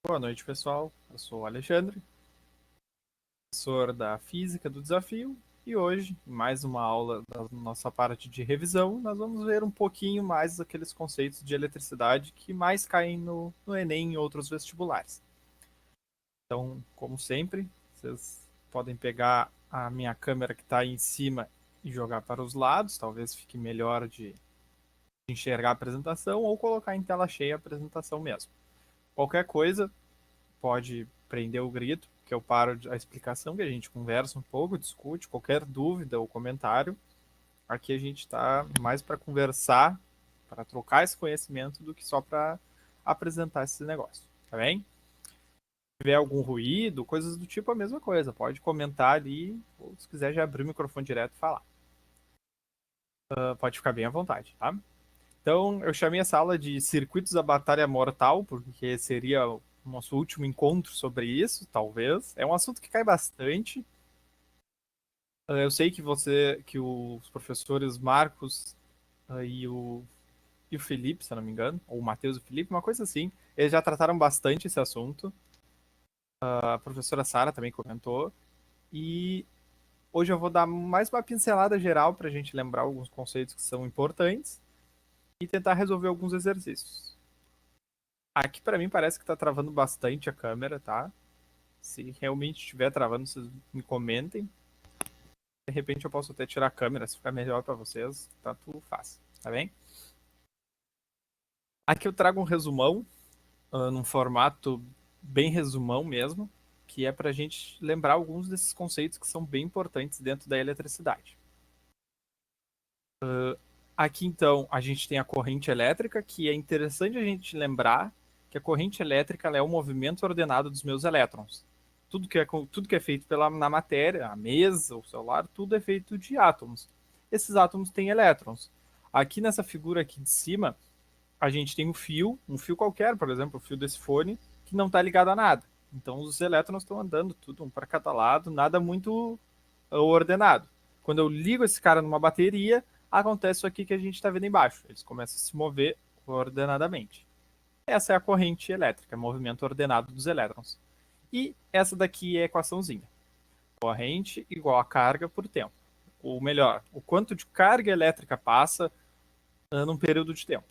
Boa noite, pessoal. Eu sou o Alexandre, professor da Física do Desafio, e hoje, em mais uma aula da nossa parte de revisão, nós vamos ver um pouquinho mais daqueles conceitos de eletricidade que mais caem no Enem e outros vestibulares. Então, como sempre, vocês podem pegar a minha câmera que está aí em cima e jogar para os lados, talvez fique melhor de enxergar a apresentação, ou colocar em tela cheia a apresentação mesmo. Qualquer coisa, pode prender o grito, que eu paro a explicação, que a gente conversa um pouco, discute, qualquer dúvida ou comentário. Aqui a gente está mais para conversar, para trocar esse conhecimento, do que só para apresentar esse negócio, tá bem? Se tiver algum ruído, coisas do tipo, a mesma coisa. Pode comentar ali, ou se quiser já abrir o microfone direto e falar. Pode ficar bem à vontade, tá? Então, eu chamei essa aula de Circuitos da Batalha Mortal, porque seria o nosso último encontro sobre isso, talvez. É um assunto que cai bastante. Eu sei que os professores Marcos e o Felipe, se eu não me engano, ou o Matheus e o Felipe, uma coisa assim, eles já trataram bastante esse assunto. A professora Sara também comentou. E hoje eu vou dar mais uma pincelada geral para a gente lembrar alguns conceitos que são importantes e tentar resolver alguns exercícios. Aqui para mim parece que tá travando bastante a câmera, tá? Se realmente estiver travando, vocês me comentem. De repente eu posso até tirar a câmera, se ficar melhor para vocês, tá tudo fácil, tá bem? Aqui eu trago um resumão, num formato bem resumão mesmo, que é para a gente lembrar alguns desses conceitos que são bem importantes dentro da eletricidade. Aqui então a gente tem a corrente elétrica, que é interessante a gente lembrar que a corrente elétrica é o movimento ordenado dos meus elétrons. Tudo que é feito na matéria, a mesa, o celular, tudo é feito de átomos. Esses átomos têm elétrons. Aqui nessa figura aqui de cima, a gente tem um fio qualquer, por exemplo, o fio desse fone, que não está ligado a nada. Então os elétrons estão andando tudo um para cada lado, nada muito ordenado. Quando eu ligo esse cara numa bateria, acontece isso aqui que a gente está vendo embaixo. Eles começam a se mover ordenadamente. Essa é a corrente elétrica, movimento ordenado dos elétrons. E essa daqui é a equaçãozinha. Corrente igual a carga por tempo. Ou melhor, o quanto de carga elétrica passa num período de tempo.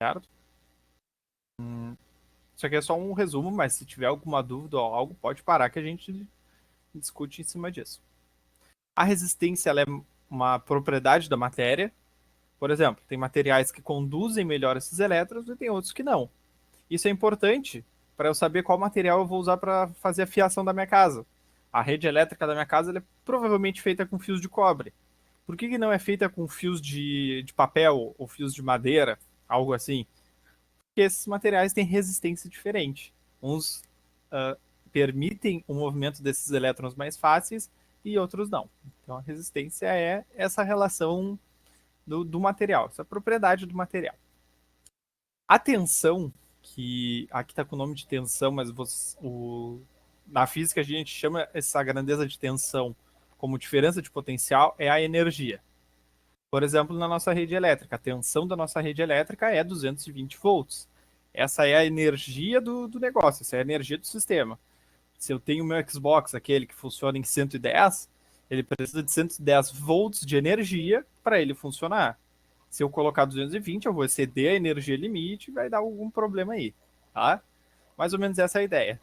Certo? Isso aqui é só um resumo, mas se tiver alguma dúvida ou algo, pode parar que a gente discute em cima disso. A resistência ela é uma propriedade da matéria. Por exemplo, tem materiais que conduzem melhor esses elétrons e tem outros que não. Isso é importante para eu saber qual material eu vou usar para fazer a fiação da minha casa. A rede elétrica da minha casa é provavelmente feita com fios de cobre. Por que não é feita com fios de papel ou fios de madeira, algo assim? Porque esses materiais têm resistência diferente. Uns uh, permitem o movimento desses elétrons mais fáceis e outros não. Então a resistência é essa relação do material, essa propriedade do material. A tensão, que aqui está com o nome de tensão, mas na física a gente chama essa grandeza de tensão como diferença de potencial, é a energia. Por exemplo, na nossa rede elétrica, a tensão da nossa rede elétrica é 220 volts. Essa é a energia do negócio, essa é a energia do sistema. Se eu tenho o meu Xbox, aquele que funciona em 110, ele precisa de 110 volts de energia para ele funcionar. Se eu colocar 220, eu vou exceder a energia limite e vai dar algum problema aí, tá? Mais ou menos essa é a ideia.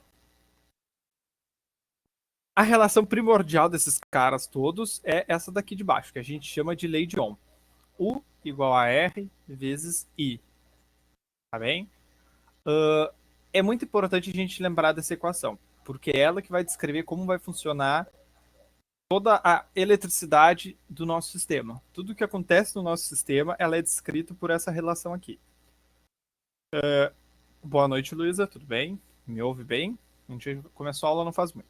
A relação primordial desses caras todos é essa daqui de baixo, que a gente chama de lei de Ohm. U igual a R vezes I. Tá bem? É muito importante a gente lembrar dessa equação, porque é ela que vai descrever como vai funcionar toda a eletricidade do nosso sistema. Tudo que acontece no nosso sistema, ela é descrito por essa relação aqui. Boa noite, Luísa, tudo bem? Me ouve bem? A gente começou a aula não faz muito.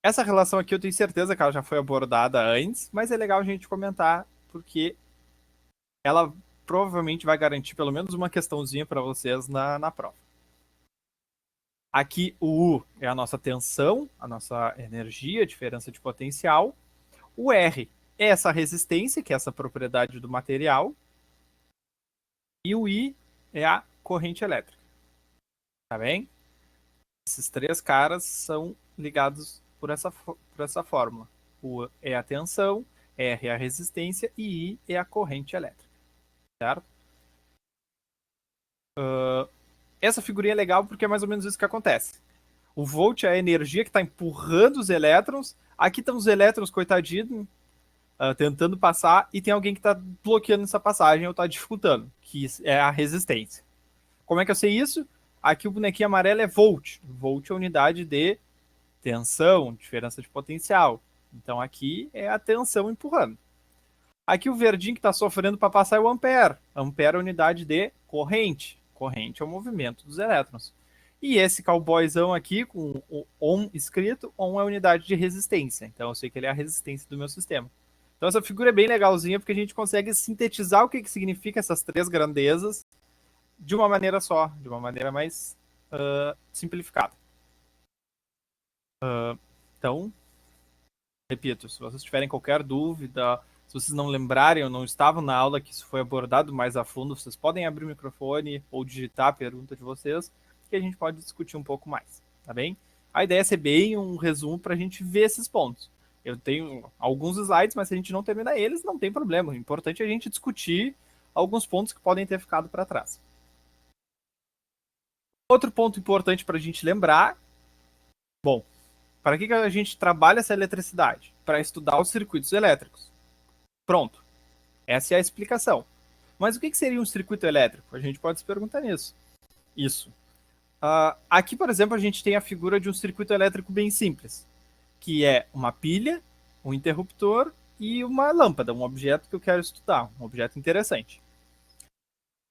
Essa relação aqui eu tenho certeza que ela já foi abordada antes, mas é legal a gente comentar porque ela provavelmente vai garantir pelo menos uma questãozinha para vocês na prova. Aqui o U é a nossa tensão, a nossa energia, diferença de potencial. O R é essa resistência, que é essa propriedade do material. E o I é a corrente elétrica. Tá bem? Esses três caras são ligados por essa fórmula. O é a tensão, R é a resistência e I é a corrente elétrica, certo? Essa figurinha é legal porque é mais ou menos isso que acontece. O volt é a energia que está empurrando os elétrons. Aqui estão os elétrons, coitadinho, tentando passar, e tem alguém que está bloqueando essa passagem ou está dificultando, que é a resistência. Como é que eu sei isso? Aqui o bonequinho amarelo é volt. Volt é a unidade de tensão, diferença de potencial. Então aqui é a tensão empurrando. Aqui o verdinho que está sofrendo para passar é o ampere. Ampere é a unidade de corrente. Corrente é o movimento dos elétrons. E esse cowboyzão aqui, com o ohm escrito, ohm é a unidade de resistência. Então eu sei que ele é a resistência do meu sistema. Então essa figura é bem legalzinha porque a gente consegue sintetizar o que significa essas três grandezas de uma maneira só, de uma maneira mais simplificada. Então, repito, se vocês tiverem qualquer dúvida, se vocês não lembrarem ou não estavam na aula que isso foi abordado mais a fundo, vocês podem abrir o microfone ou digitar a pergunta de vocês, que a gente pode discutir um pouco mais, tá bem? A ideia é ser bem um resumo para a gente ver esses pontos. Eu tenho alguns slides, mas se a gente não terminar eles, não tem problema. O importante é a gente discutir alguns pontos que podem ter ficado para trás. Outro ponto importante para a gente lembrar, bom, para que a gente trabalha essa eletricidade? Para estudar os circuitos elétricos. Pronto. Essa é a explicação. Mas o que seria um circuito elétrico? A gente pode se perguntar nisso. Isso. Aqui, por exemplo, a gente tem a figura de um circuito elétrico bem simples, que é uma pilha, um interruptor e uma lâmpada, um objeto que eu quero estudar, um objeto interessante.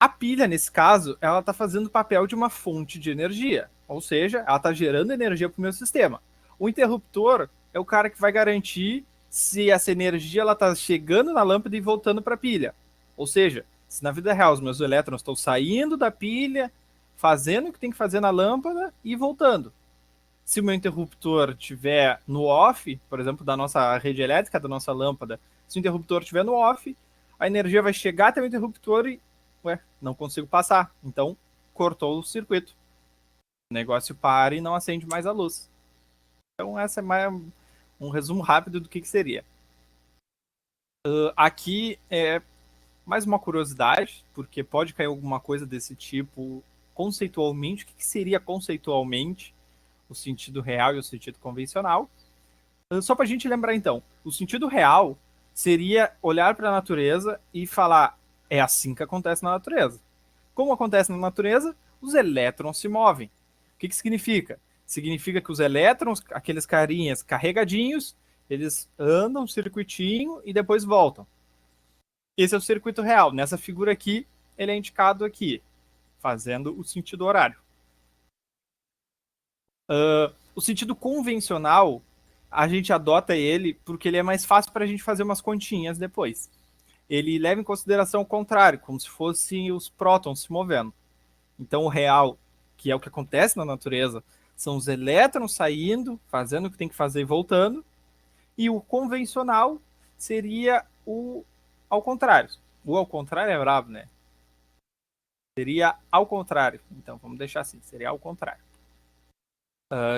A pilha, nesse caso, ela está fazendo o papel de uma fonte de energia, ou seja, ela está gerando energia para o meu sistema. O interruptor é o cara que vai garantir se essa energia está chegando na lâmpada e voltando para a pilha. Ou seja, se na vida real os meus elétrons estão saindo da pilha, fazendo o que tem que fazer na lâmpada e voltando. Se o meu interruptor estiver no off, por exemplo, da nossa rede elétrica, da nossa lâmpada, se o interruptor estiver no off, a energia vai chegar até o interruptor e não consigo passar. Então, cortou o circuito. O negócio para e não acende mais a luz. Então, essa é mais um resumo rápido do que seria. Aqui é mais uma curiosidade, porque pode cair alguma coisa desse tipo conceitualmente. O que seria conceitualmente o sentido real e o sentido convencional? Só para a gente lembrar, então, o sentido real seria olhar para a natureza e falar: é assim que acontece na natureza. Como acontece na natureza? Os elétrons se movem. O que significa? Significa que os elétrons, aqueles carinhas carregadinhos, eles andam um circuitinho e depois voltam. Esse é o circuito real. Nessa figura aqui, ele é indicado aqui, fazendo o sentido horário. O sentido convencional, a gente adota ele porque ele é mais fácil para a gente fazer umas continhas depois. Ele leva em consideração o contrário, como se fossem os prótons se movendo. Então, o real, que é o que acontece na natureza, são os elétrons saindo, fazendo o que tem que fazer e voltando. E o convencional seria o ao contrário. O ao contrário é brabo, né? Seria ao contrário. Então, vamos deixar assim: seria ao contrário.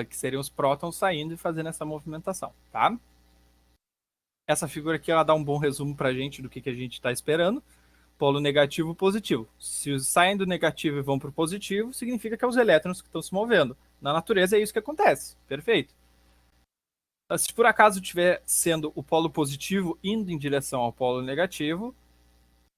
Que seriam os prótons saindo e fazendo essa movimentação, tá? Essa figura aqui ela dá um bom resumo para a gente do que a gente está esperando. Polo negativo e positivo. Se saem do negativo e vão para o positivo, significa que é os elétrons que estão se movendo. Na natureza é isso que acontece. Perfeito. Se por acaso estiver sendo o polo positivo indo em direção ao polo negativo,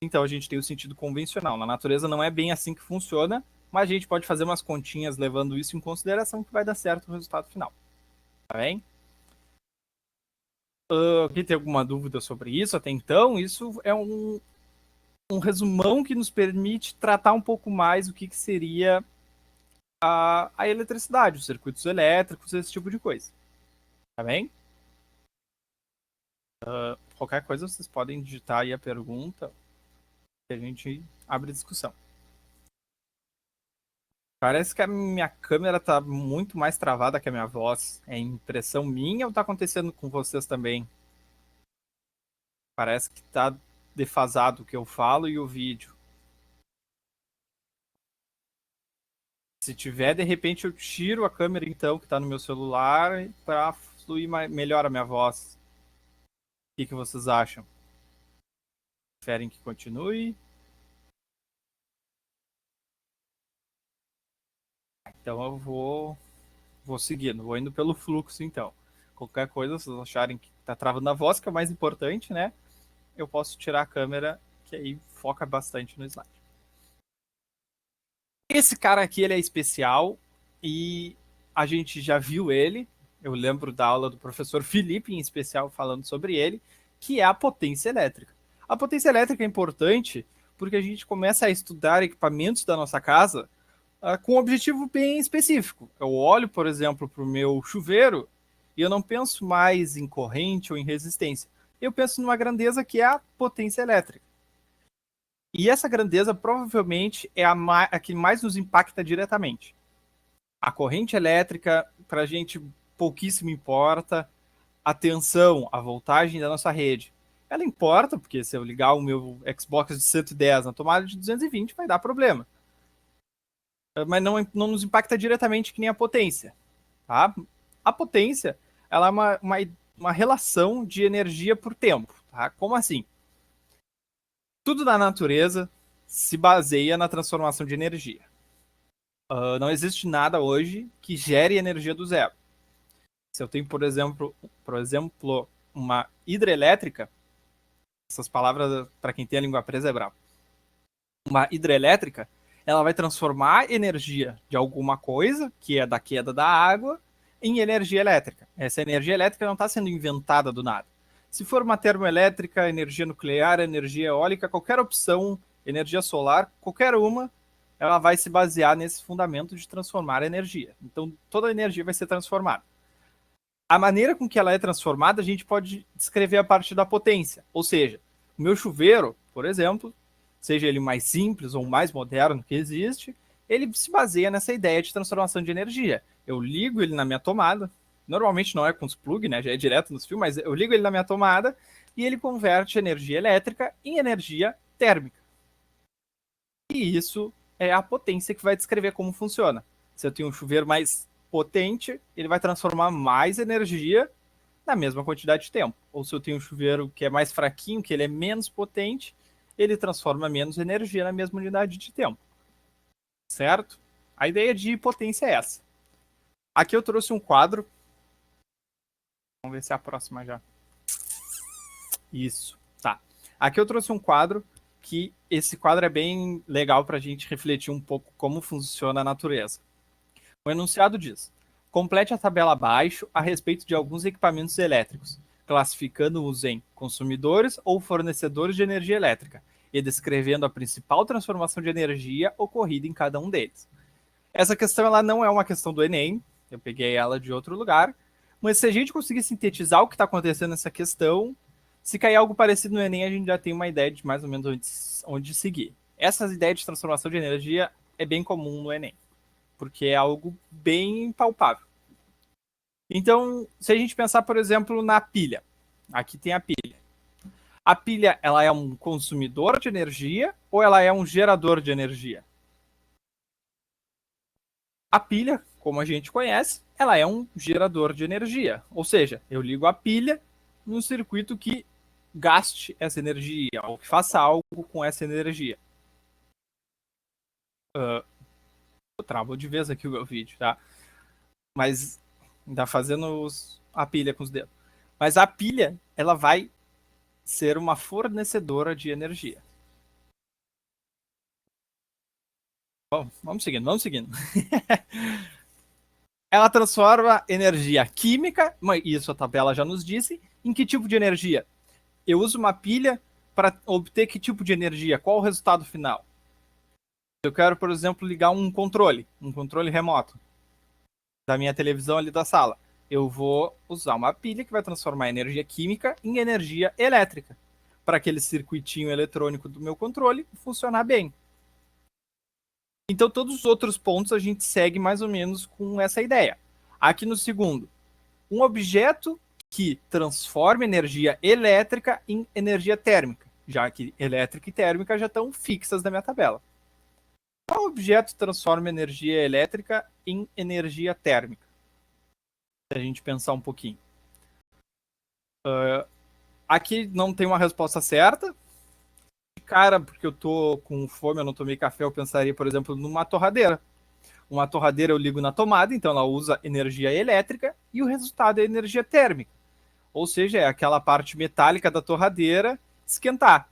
então a gente tem o sentido convencional. Na natureza não é bem assim que funciona, mas a gente pode fazer umas continhas levando isso em consideração que vai dar certo o resultado final. Tá bem? Alguém tem alguma dúvida sobre isso até então? Isso é um resumão que nos permite tratar um pouco mais o que seria a eletricidade, os circuitos elétricos, esse tipo de coisa. Tá bem? Qualquer coisa vocês podem digitar aí a pergunta e a gente abre discussão. Parece que a minha câmera tá muito mais travada que a minha voz. É impressão minha ou tá acontecendo com vocês também? Parece que tá defasado o que eu falo e o vídeo. Se tiver, de repente eu tiro a câmera então que está no meu celular para fluir melhor a minha voz. O que vocês acham? Preferem que continue? Então eu vou seguindo, vou indo pelo fluxo então. Qualquer coisa, se vocês acharem que tá travando a voz, que é o mais importante, né? Eu posso tirar a câmera, que aí foca bastante no slide. Esse cara aqui, ele é especial e a gente já viu ele. Eu lembro da aula do professor Felipe, em especial, falando sobre ele, que é a potência elétrica. A potência elétrica é importante porque a gente começa a estudar equipamentos da nossa casa com um objetivo bem específico. Eu olho, por exemplo, para o meu chuveiro e eu não penso mais em corrente ou em resistência. Eu penso numa grandeza que é a potência elétrica. E essa grandeza provavelmente é a que mais nos impacta diretamente. A corrente elétrica, para a gente, pouquíssimo importa. A tensão, a voltagem da nossa rede. Ela importa, porque se eu ligar o meu Xbox de 110 na tomada de 220, vai dar problema. Mas não nos impacta diretamente que nem a potência. Tá? A potência ela é uma relação de energia por tempo. Tá? Como assim? Tudo na natureza se baseia na transformação de energia. Não existe nada hoje que gere energia do zero. Se eu tenho, por exemplo, uma hidrelétrica, essas palavras, para quem tem a língua presa, é bravo. Uma hidrelétrica, ela vai transformar energia de alguma coisa, que é da queda da água, em energia elétrica. Essa energia elétrica não está sendo inventada do nada. Se for uma termoelétrica, energia nuclear, energia eólica, qualquer opção, energia solar, qualquer uma, ela vai se basear nesse fundamento de transformar energia. Então, toda a energia vai ser transformada. A maneira com que ela é transformada, a gente pode descrever a partir da potência. Ou seja, o meu chuveiro, por exemplo, seja ele mais simples ou mais moderno que existe, ele se baseia nessa ideia de transformação de energia. Eu ligo ele na minha tomada, normalmente não é com os plug, né? Já é direto nos fios, mas eu ligo ele na minha tomada e ele converte energia elétrica em energia térmica. E isso é a potência que vai descrever como funciona. Se eu tenho um chuveiro mais potente, ele vai transformar mais energia na mesma quantidade de tempo. Ou se eu tenho um chuveiro que é mais fraquinho, que ele é menos potente, ele transforma menos energia na mesma unidade de tempo. Certo? A ideia de potência é essa. Aqui eu trouxe um quadro. Vamos ver se é a próxima já. Isso, tá. Aqui eu trouxe um quadro que esse quadro é bem legal para a gente refletir um pouco como funciona a natureza. O enunciado diz: complete a tabela abaixo a respeito de alguns equipamentos elétricos, classificando-os em consumidores ou fornecedores de energia elétrica e descrevendo a principal transformação de energia ocorrida em cada um deles. Essa questão ela não é uma questão do Enem, eu peguei ela de outro lugar, mas se a gente conseguir sintetizar o que está acontecendo nessa questão, se cair algo parecido no Enem, a gente já tem uma ideia de mais ou menos onde seguir. Essas ideias de transformação de energia é bem comum no Enem, porque é algo bem palpável. Então, se a gente pensar, por exemplo, na pilha, aqui tem a pilha. A pilha, ela é um consumidor de energia ou ela é um gerador de energia? A pilha, como a gente conhece, ela é um gerador de energia. Ou seja, eu ligo a pilha num circuito que gaste essa energia, ou que faça algo com essa energia. Eu travo de vez aqui o meu vídeo, tá? Mas ainda fazendo a pilha com os dedos. Mas a pilha, ela vai ser uma fornecedora de energia. Bom, vamos seguindo. Ela transforma energia química, isso a tabela já nos disse, em que tipo de energia? Eu uso uma pilha para obter que tipo de energia? Qual o resultado final? Eu quero, por exemplo, ligar um controle remoto da minha televisão ali da sala. Eu vou usar uma pilha que vai transformar energia química em energia elétrica, para aquele circuitinho eletrônico do meu controle funcionar bem. Então, todos os outros pontos a gente segue mais ou menos com essa ideia. Aqui no segundo, um objeto que transforma energia elétrica em energia térmica, já que elétrica e térmica já estão fixas na minha tabela. Qual objeto transforma energia elétrica em energia térmica? Se a gente pensar um pouquinho. Aqui não tem uma resposta certa. Cara, porque eu tô com fome, eu não tomei café, eu pensaria, por exemplo, numa torradeira. Uma torradeira eu ligo na tomada, então ela usa energia elétrica e o resultado é energia térmica. Ou seja, é aquela parte metálica da torradeira esquentar.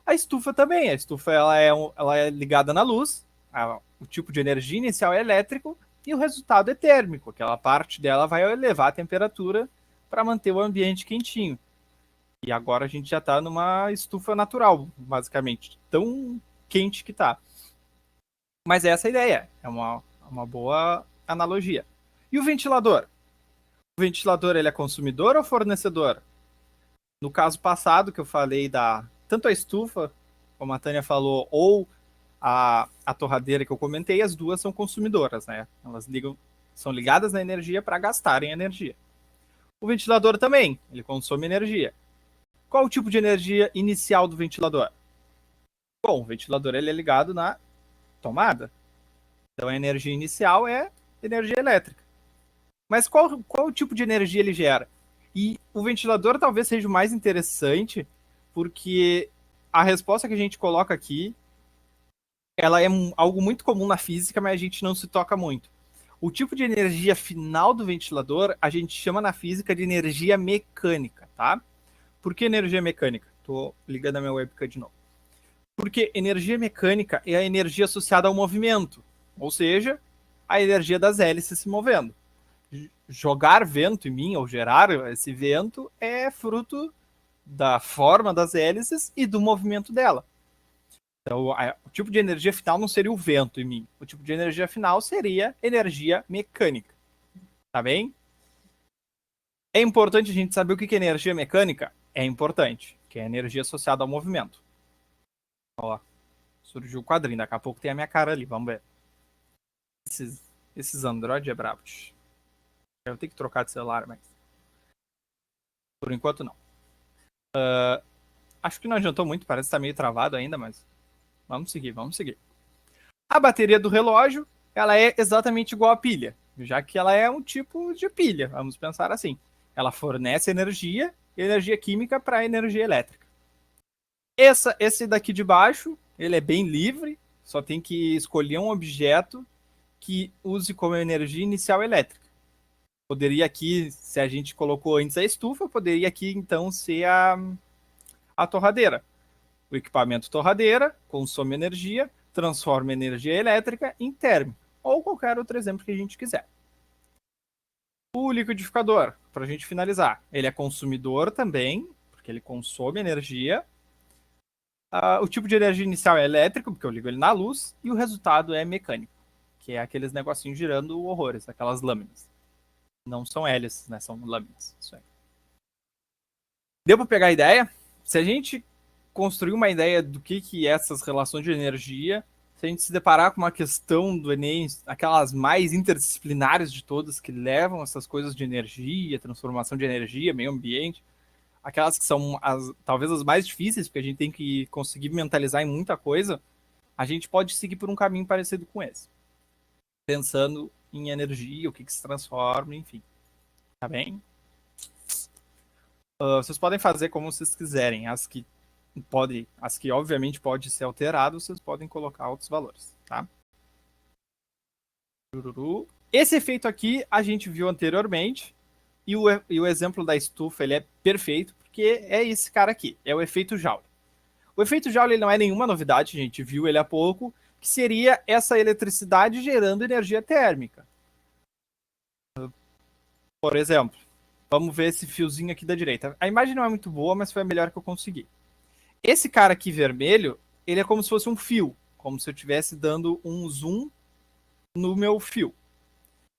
A estufa também. A estufa ela é ligada na luz, o tipo de energia inicial é elétrico e o resultado é térmico. Aquela parte dela vai elevar a temperatura para manter o ambiente quentinho. E agora a gente já está numa estufa natural, basicamente. Tão quente que tá. Mas é essa a ideia. É uma boa analogia. E o ventilador? O ventilador ele é consumidor ou fornecedor? No caso passado que eu falei da tanto a estufa, como a Tânia falou, ou a torradeira que eu comentei, as duas são consumidoras, né? Elas são ligadas na energia para gastarem energia. O ventilador também, ele consome energia. Qual o tipo de energia inicial do ventilador? Bom, o ventilador ele é ligado na tomada. Então a energia inicial é energia elétrica. Mas qual o tipo de energia ele gera? E o ventilador talvez seja o mais interessante, porque a resposta que a gente coloca aqui, ela é algo muito comum na física, mas a gente não se toca muito. O tipo de energia final do ventilador, a gente chama na física de energia mecânica, tá? Por que energia mecânica? Tô ligando a minha webcam de novo. Porque energia mecânica é a energia associada ao movimento, ou seja, a energia das hélices se movendo. Jogar vento em mim, ou gerar esse vento, é fruto da forma das hélices e do movimento dela. Então, o tipo de energia final não seria o vento em mim. O tipo de energia final seria energia mecânica. Tá bem? É importante a gente saber o que é energia mecânica? É importante, que é energia associada ao movimento. Ó, surgiu o quadrinho, daqui a pouco tem a minha cara ali, vamos ver. Esses Android é bravos. Eu tenho que trocar de celular, mas por enquanto não. Acho que não adiantou muito, parece que tá meio travado ainda, mas vamos seguir, vamos seguir. A bateria do relógio, ela é exatamente igual à pilha, já que ela é um tipo de pilha, vamos pensar assim. Ela fornece energia química para energia elétrica. Esse daqui de baixo, ele é bem livre, só tem que escolher um objeto que use como energia inicial elétrica. Poderia aqui, se a gente colocou antes a estufa, poderia aqui então ser a torradeira. O equipamento torradeira consome energia, transforma energia elétrica em térmica, ou qualquer outro exemplo que a gente quiser. O liquidificador, para a gente finalizar, ele é consumidor também, porque ele consome energia. O tipo de energia inicial é elétrico, porque eu ligo ele na luz, e o resultado é mecânico, que é aqueles negocinhos girando horrores, aquelas lâminas. Não são hélices, né? São lâminas. Isso aí. Deu para pegar a ideia? Se a gente construir uma ideia do que é essas relações de energia, se a gente se deparar com uma questão do Enem, aquelas mais interdisciplinares de todas, que levam essas coisas de energia, transformação de energia, meio ambiente, aquelas que são talvez as mais difíceis, porque a gente tem que conseguir mentalizar em muita coisa, a gente pode seguir por um caminho parecido com esse. Pensando em energia, o que se transforma, enfim. Tá bem? Vocês podem fazer como vocês quiserem. As que obviamente pode ser alterado, vocês podem colocar outros valores, tá? Esse efeito aqui a gente viu anteriormente e o exemplo da estufa ele é perfeito porque é esse cara aqui, é o efeito Joule. O efeito Joule ele não é nenhuma novidade, a gente viu ele há pouco, que seria essa eletricidade gerando energia térmica. Por exemplo, vamos ver esse fiozinho aqui da direita. A imagem não é muito boa, mas foi a melhor que eu consegui. Esse cara aqui vermelho, ele é como se fosse um fio, como se eu estivesse dando um zoom no meu fio.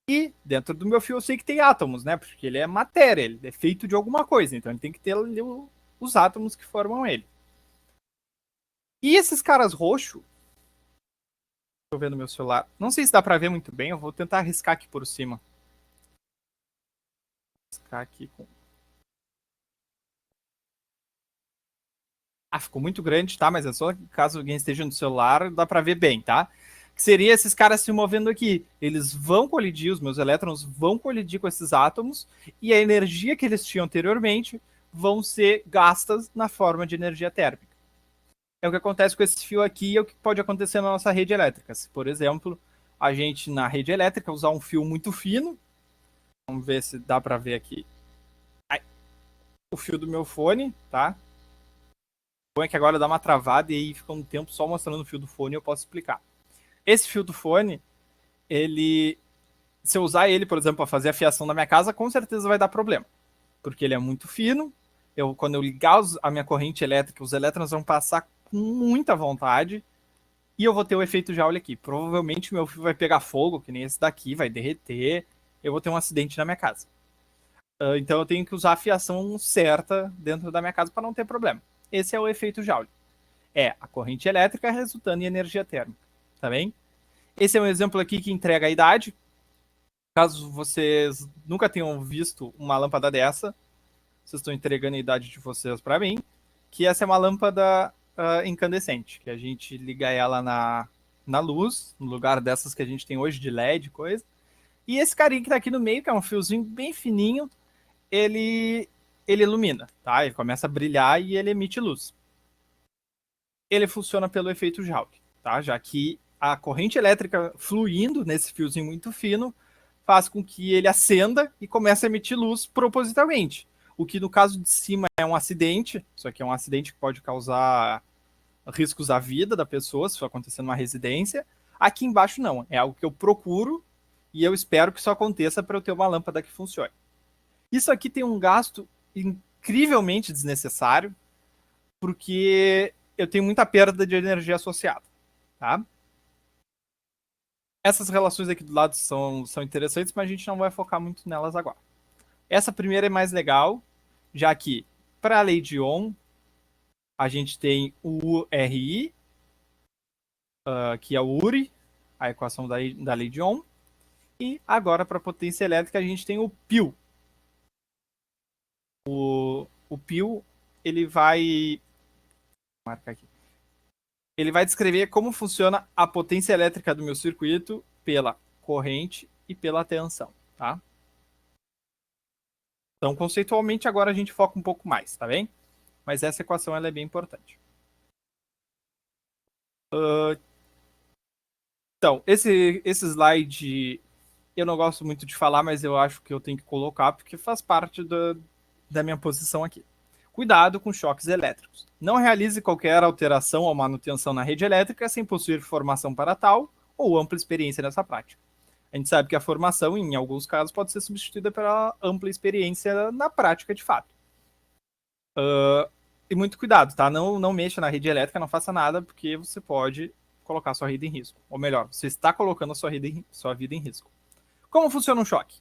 E dentro do meu fio eu sei que tem átomos, né? Porque ele é matéria, ele é feito de alguma coisa, então ele tem que ter ali os átomos que formam ele. E esses caras roxos, estou vendo meu celular, não sei se dá para ver muito bem, eu vou tentar arriscar aqui por cima. Arriscar aqui com... ficou muito grande, tá? Mas é só caso alguém esteja no celular, dá para ver bem, tá? Que seria esses caras se movendo aqui. Eles vão colidir, os meus elétrons vão colidir com esses átomos, e a energia que eles tinham anteriormente vão ser gastas na forma de energia térmica. É o que acontece com esse fio aqui, é o que pode acontecer na nossa rede elétrica. Se, por exemplo, a gente na rede elétrica usar um fio muito fino, vamos ver se dá para ver aqui. O fio do meu fone, tá? O bom é que agora dá uma travada e aí fica um tempo só mostrando o fio do fone e eu posso explicar. Esse fio do fone, ele, se eu usar ele, por exemplo, para fazer a fiação da minha casa, com certeza vai dar problema, porque ele é muito fino. Quando eu ligar a minha corrente elétrica, os elétrons vão passar com muita vontade e eu vou ter o efeito Joule aqui. Provavelmente meu fio vai pegar fogo, que nem esse daqui, vai derreter. Eu vou ter um acidente na minha casa. Então eu tenho que usar a fiação certa dentro da minha casa para não ter problema. Esse é o efeito Joule. É a corrente elétrica resultando em energia térmica. Tá bem? Esse é um exemplo aqui que entrega a idade. Caso vocês nunca tenham visto uma lâmpada dessa, vocês estão entregando a idade de vocês para mim, que essa é uma lâmpada incandescente, que a gente liga ela na luz, no lugar dessas que a gente tem hoje de LED, coisa. E esse carinha que tá aqui no meio, que é um fiozinho bem fininho, ele ilumina, tá? Ele começa a brilhar e ele emite luz. Ele funciona pelo efeito Joule, tá? Já que a corrente elétrica fluindo nesse fiozinho muito fino faz com que ele acenda e comece a emitir luz propositalmente. O que no caso de cima é um acidente, isso aqui é um acidente que pode causar riscos à vida da pessoa, se for acontecer numa residência. Aqui embaixo não, é algo que eu procuro e eu espero que isso aconteça para eu ter uma lâmpada que funcione. Isso aqui tem um gasto incrivelmente desnecessário, porque eu tenho muita perda de energia associada, tá? Essas relações aqui do lado são interessantes, mas a gente não vai focar muito nelas agora. Essa primeira é mais legal, já que para a lei de Ohm, a gente tem o URI, que é o URI, a equação da lei de Ohm, e agora para a potência elétrica a gente tem o PIL. O PIL, ele vai... Vou marcar aqui. Ele vai descrever como funciona a potência elétrica do meu circuito pela corrente e pela tensão, tá? Então, conceitualmente, agora a gente foca um pouco mais, tá bem? Mas essa equação ela é bem importante. Então, esse slide eu não gosto muito de falar, mas eu acho que eu tenho que colocar porque faz parte da minha posição aqui. Cuidado com choques elétricos. Não realize qualquer alteração ou manutenção na rede elétrica sem possuir formação para tal ou ampla experiência nessa prática. A gente sabe que a formação, em alguns casos, pode ser substituída pela ampla experiência na prática de fato. E muito cuidado, tá? Não mexa na rede elétrica, não faça nada, porque você pode colocar sua vida em risco. Ou melhor, você está colocando a sua vida em risco. Como funciona um choque?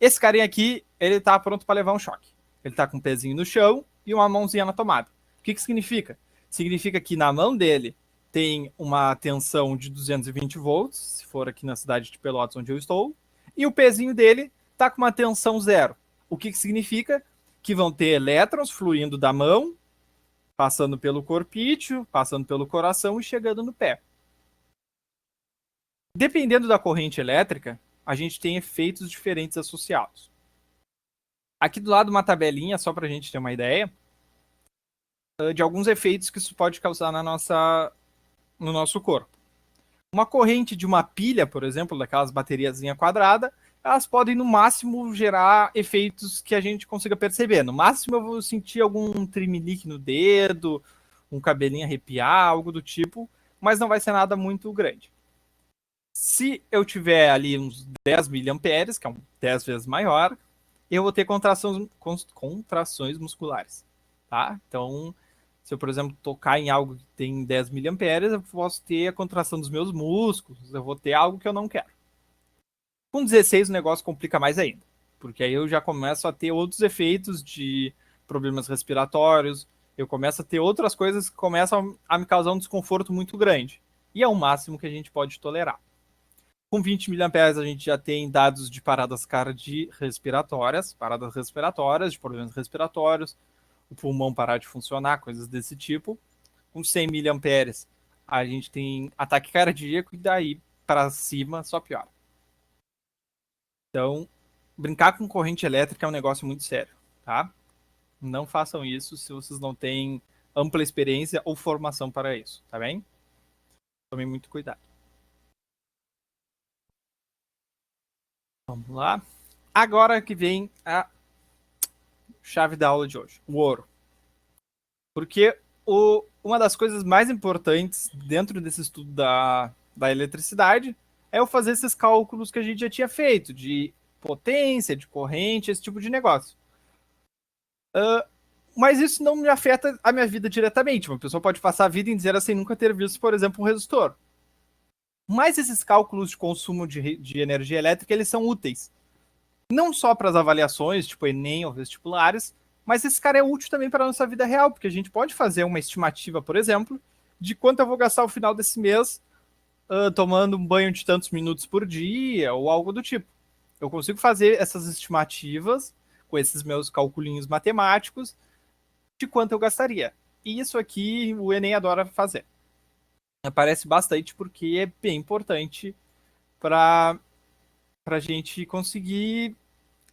Esse carinha aqui, ele tá pronto para levar um choque. Ele tá com um pezinho no chão e uma mãozinha na tomada. O que significa? Significa que na mão dele tem uma tensão de 220 volts, se for aqui na cidade de Pelotas onde eu estou, e o pezinho dele tá com uma tensão zero. O que significa? Que vão ter elétrons fluindo da mão, passando pelo corpício, passando pelo coração e chegando no pé. Dependendo da corrente elétrica, a gente tem efeitos diferentes associados. Aqui do lado uma tabelinha, só para a gente ter uma ideia, de alguns efeitos que isso pode causar no nosso corpo. Uma corrente de uma pilha, por exemplo, daquelas bateriazinha quadrada, elas podem no máximo gerar efeitos que a gente consiga perceber. No máximo eu vou sentir algum tremelique no dedo, um cabelinho arrepiar, algo do tipo, mas não vai ser nada muito grande. Se eu tiver ali uns 10 miliamperes, que é 10 vezes maior, eu vou ter contrações musculares, tá? Então, se eu, por exemplo, tocar em algo que tem 10 miliamperes, eu posso ter a contração dos meus músculos, eu vou ter algo que eu não quero. Com 16 o negócio complica mais ainda, porque aí eu já começo a ter outros efeitos de problemas respiratórios, eu começo a ter outras coisas que começam a me causar um desconforto muito grande. E é o máximo que a gente pode tolerar. Com 20 miliamperes a gente já tem dados de paradas cardiorrespiratórias, de problemas respiratórios, o pulmão parar de funcionar, coisas desse tipo. Com 100 miliamperes a gente tem ataque cardíaco e daí para cima só piora. Então, brincar com corrente elétrica é um negócio muito sério, tá? Não façam isso se vocês não têm ampla experiência ou formação para isso, tá bem? Tomem muito cuidado. Vamos lá. Agora que vem a chave da aula de hoje, o ouro. Porque uma das coisas mais importantes dentro desse estudo da eletricidade é eu fazer esses cálculos que a gente já tinha feito, de potência, de corrente, esse tipo de negócio. Mas isso não me afeta a minha vida diretamente. Uma pessoa pode passar a vida inteira sem nunca ter visto, por exemplo, um resistor. Mas esses cálculos de consumo de energia elétrica, eles são úteis. Não só para as avaliações, tipo Enem ou vestibulares, mas esse cara é útil também para a nossa vida real, porque a gente pode fazer uma estimativa, por exemplo, de quanto eu vou gastar ao final desse mês tomando um banho de tantos minutos por dia ou algo do tipo. Eu consigo fazer essas estimativas com esses meus calculinhos matemáticos de quanto eu gastaria. E isso aqui o Enem adora fazer. Aparece bastante porque é bem importante para a gente conseguir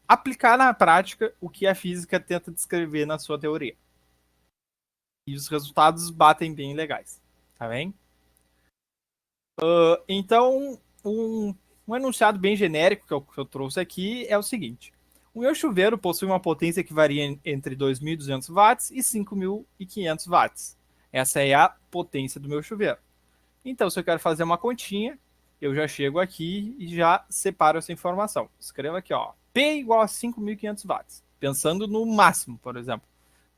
aplicar na prática o que a física tenta descrever na sua teoria. E os resultados batem bem legais, tá bem? Então, um enunciado bem genérico que eu trouxe aqui é o seguinte. O meu chuveiro possui uma potência que varia entre 2.200 watts e 5.500 watts. Essa é a potência do meu chuveiro. Então, se eu quero fazer uma continha, eu já chego aqui e já separo essa informação. Escrevo aqui, ó, P igual a 5.500 watts. Pensando no máximo, por exemplo,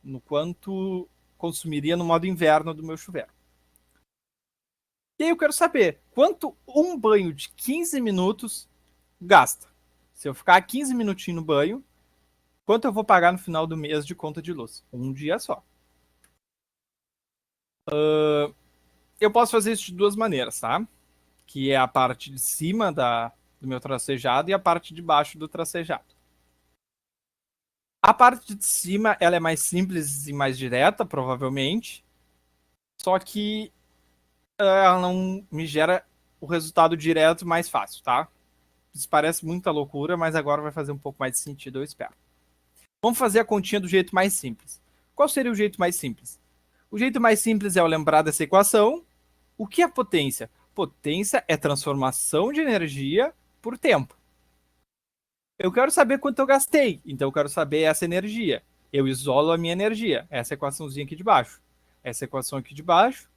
no quanto consumiria no modo inverno do meu chuveiro. E aí eu quero saber quanto um banho de 15 minutos gasta. Se eu ficar 15 minutinhos no banho, quanto eu vou pagar no final do mês de conta de luz? Um dia só. Eu posso fazer isso de duas maneiras, tá? Que é a parte de cima do meu tracejado e a parte de baixo do tracejado. A parte de cima ela é mais simples e mais direta, provavelmente. Só que ela não me gera o resultado direto mais fácil, tá? Isso parece muita loucura, mas agora vai fazer um pouco mais de sentido, eu espero. Vamos fazer a continha do jeito mais simples. Qual seria o jeito mais simples? O jeito mais simples é eu lembrar dessa equação. O que é potência? Potência é transformação de energia por tempo. Eu quero saber quanto eu gastei, então eu quero saber essa energia. Eu isolo a minha energia, essa equaçãozinha aqui de baixo. Essa equação aqui de baixo,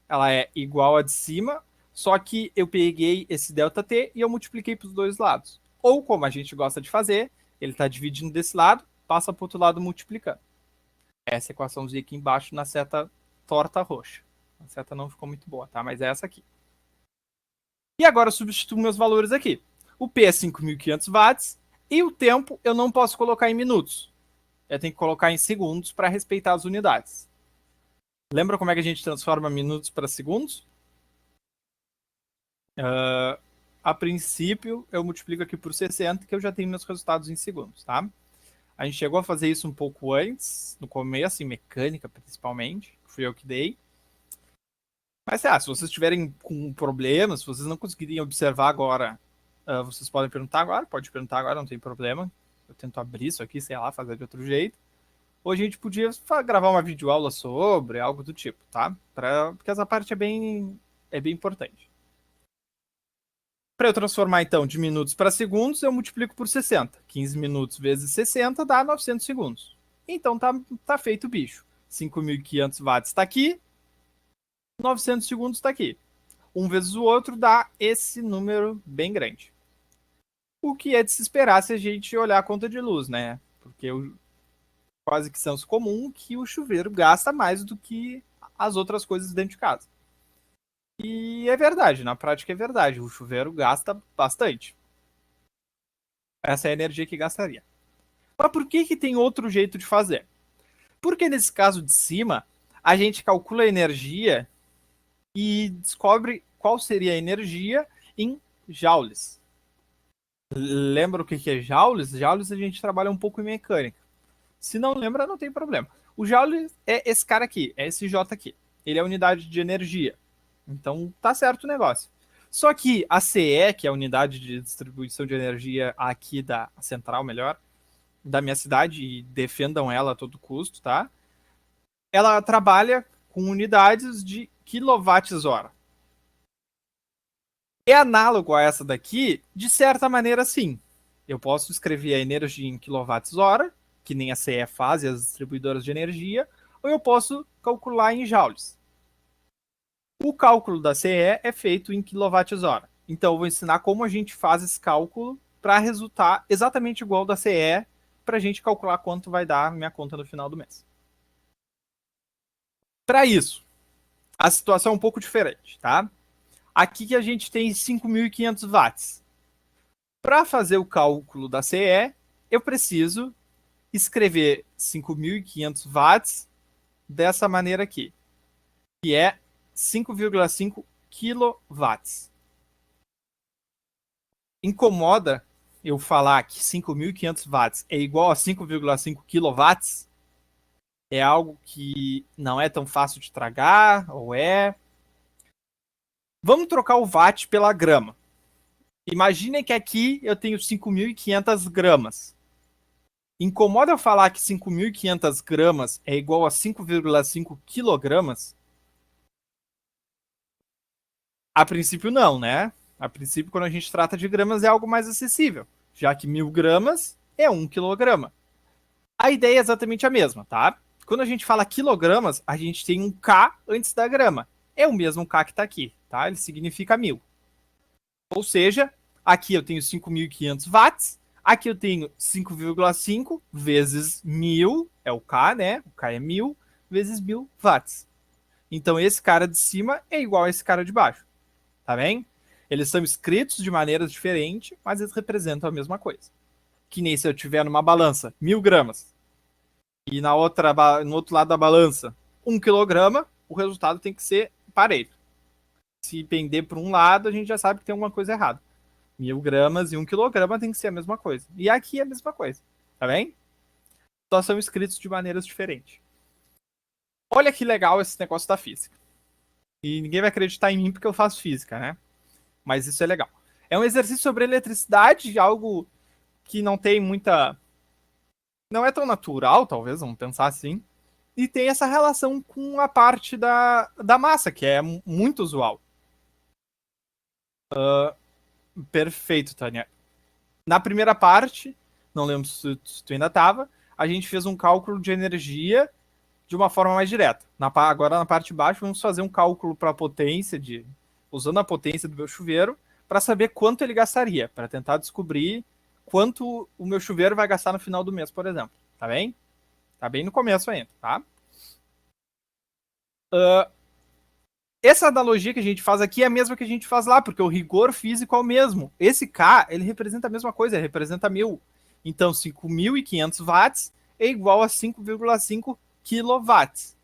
ela é igual a de cima, só que eu peguei esse ΔT e eu multipliquei para os dois lados. Ou, como a gente gosta de fazer, ele está dividindo desse lado, passa para o outro lado multiplicando. Essa equaçãozinha aqui embaixo na seta torta roxa. A seta não ficou muito boa, tá? Mas é essa aqui. E agora eu substituo meus valores aqui. O P é 5.500 watts e o tempo eu não posso colocar em minutos. Eu tenho que colocar em segundos para respeitar as unidades. Lembra como é que a gente transforma minutos para segundos? A princípio, eu multiplico aqui por 60, que eu já tenho meus resultados em segundos, tá? A gente chegou a fazer isso um pouco antes, no começo, em mecânica principalmente, fui eu que dei. Mas se vocês tiverem com problemas, se vocês não conseguirem observar agora, vocês podem perguntar agora, pode perguntar agora, não tem problema. Eu tento abrir isso aqui, sei lá, fazer de outro jeito. Ou a gente podia gravar uma videoaula sobre, algo do tipo, tá? Porque essa parte é bem importante. Para eu transformar, então, de minutos para segundos, eu multiplico por 60. 15 minutos vezes 60 dá 900 segundos. Então tá feito o bicho. 5.500 watts está aqui, 900 segundos está aqui. Um vezes o outro dá esse número bem grande. O que é de se esperar se a gente olhar a conta de luz, né? Porque quase que senso comum que o chuveiro gasta mais do que as outras coisas dentro de casa. E é verdade, na prática é verdade. O chuveiro gasta bastante. Essa é a energia que gastaria. Mas por que tem outro jeito de fazer? Porque nesse caso de cima, a gente calcula a energia e descobre qual seria a energia em joules. Lembra o que é joules? Joules a gente trabalha um pouco em mecânica. Se não lembra, não tem problema. O joule é esse cara aqui, é esse J aqui. Ele é a unidade de energia. Então tá certo o negócio. Só que a CE, que é a unidade de distribuição de energia aqui da central, melhor, da minha cidade, e defendam ela a todo custo, tá? Ela trabalha com unidades de quilowatts-hora. É análogo a essa daqui? De certa maneira, sim. Eu posso escrever a energia em quilowatts-hora, que nem a CE faz e as distribuidoras de energia, ou eu posso calcular em joules. O cálculo da CE é feito em quilowatts-hora. Então, eu vou ensinar como a gente faz esse cálculo para resultar exatamente igual da CE, para a gente calcular quanto vai dar a minha conta no final do mês. Para isso, a situação é um pouco diferente, tá? Aqui que a gente tem 5.500 watts. Para fazer o cálculo da CE, eu preciso escrever 5.500 watts dessa maneira aqui, que é 5,5 quilowatts. Incomoda eu falar que 5.500 watts é igual a 5,5 quilowatts? É algo que não é tão fácil de tragar, ou é? Vamos trocar o watt pela grama. Imaginem que aqui eu tenho 5.500 gramas. Incomoda eu falar que 5.500 gramas é igual a 5,5 quilogramas? A princípio não, né? A princípio, quando a gente trata de gramas, é algo mais acessível, já que 1.000 gramas é 1 quilograma. A ideia é exatamente a mesma, tá? Quando a gente fala quilogramas, a gente tem um K antes da grama. É o mesmo K que está aqui, tá? Ele significa 1.000. Ou seja, aqui eu tenho 5.500 watts, aqui eu tenho 5,5 vezes 1.000, é o K, né? O K é 1.000, vezes 1.000 watts. Então esse cara de cima é igual a esse cara de baixo, tá bem? Eles são escritos de maneiras diferentes, mas eles representam a mesma coisa. Que nem se eu tiver numa balança 1.000 gramas e no outro lado da balança 1 quilograma, o resultado tem que ser parelho. Se pender para um lado, a gente já sabe que tem alguma coisa errada. 1.000 gramas e 1 quilograma tem que ser a mesma coisa. E aqui é a mesma coisa, tá bem? Só são escritos de maneiras diferentes. Olha que legal esse negócio da física. E ninguém vai acreditar em mim porque eu faço física, né? Mas isso é legal. É um exercício sobre eletricidade, algo que não tem muita. Não é tão natural, talvez, vamos pensar assim. E tem essa relação com a parte da massa, que é muito usual. Perfeito, Tânia. Na primeira parte, não lembro se tu ainda estava, a gente fez um cálculo de energia de uma forma mais direta. Agora, na parte de baixo, vamos fazer um cálculo para a potência, usando a potência do meu chuveiro, para saber quanto ele gastaria, para tentar descobrir quanto o meu chuveiro vai gastar no final do mês, por exemplo. Tá bem? Tá bem no começo ainda, tá? Essa analogia que a gente faz aqui é a mesma que a gente faz lá, porque o rigor físico é o mesmo. Esse K, ele representa a mesma coisa, ele representa 1.000. Então, 5.500 watts é igual a 5,5 quilowatts.